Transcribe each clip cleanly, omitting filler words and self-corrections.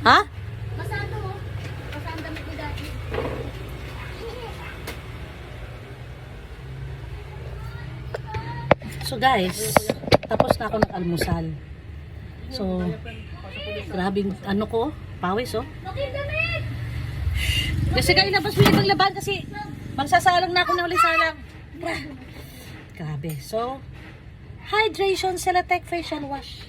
Ha? Masado mo. Masado damit ni Daddy. So guys, tapos na ako ng-almusal. So, grabing ano ko, pawis oh. Kasi kayo labas mo yung laban kasi magsasalang na ako ng ulisalang. Grabe. So, hydration Celatec facial wash.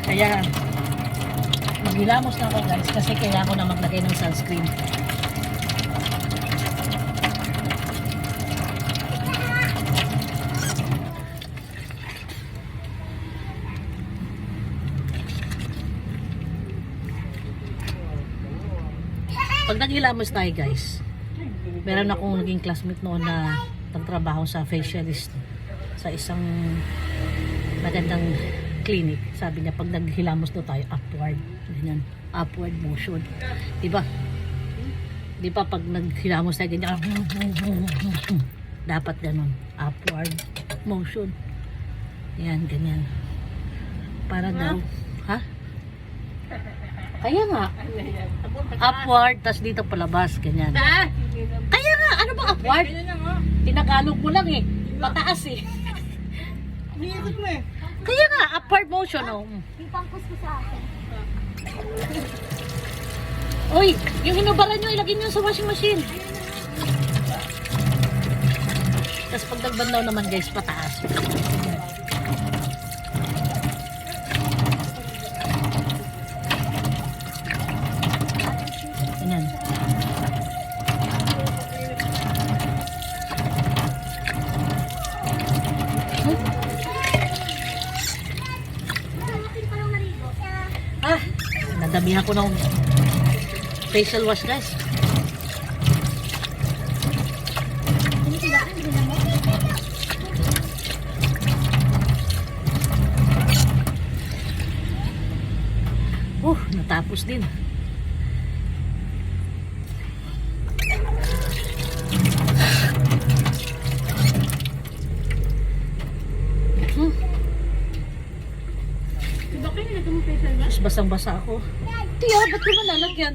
Kaya, maghilamos na ako guys kasi kaya ako na maglagay ng sunscreen. Pag naghilamos tayo guys, meron akong naging classmate noon na nagtrabaho sa facialist sa isang magandang clinic. Sabi niya pag naghilamos daw tayo upward, ganyan, upward motion. Diba? Diba pag naghilamos tayo ganyan, dapat ganun, upward motion. Yan, ganyan. Para daw, ha? Kaya nga, upward, tas dito palabas, ganyan. Kaya nga, ano ba upward? Tinagalog mo lang eh, pataas eh. Kaya nga, upward motion, oh. Yung pangkus ko sa akin. Uy, yung hinubaran nyo, ilagay nyo sa washing machine. Tapos pag nagbandaw naman guys, pataas. Ganyan. Ah, nadamihan ko ng facial wash guys. Natapos din. Mas basang-basa ako. Tiya, ba't ko malalagyan?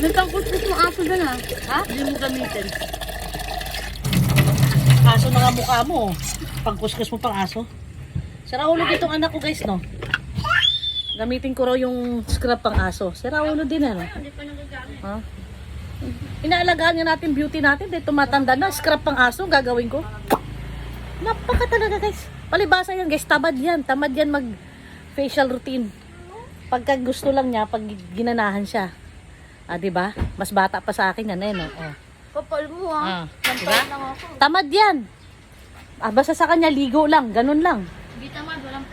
Nagpangkus mo aso na na. Ha? Hindi mo gamitin. Aso na nga mukha mo. Pangkuskus mo pang aso. Siraulo itong anak ko guys, no? Gamitin ko raw yung scrub pang aso. Siraulo din, ano? Hindi pa nagagamit. Ha? Inaalagaan niya natin beauty natin. Dahil tumatanda na. Scrub pang aso, gagawin ko. Napaka talaga guys. Palibasa yan guys. Tamad yan. Tamad yan mag facial routine. Pagka gusto lang niya, pag ginanahan siya. Ah, diba? Mas bata pa sa akin yan, eh, no? Oh. Kapal mo ah. Diba? Lang ako. Tamad yan. Ah, basta sa kanya, ligo lang. Ganun lang. Hindi tamad, walang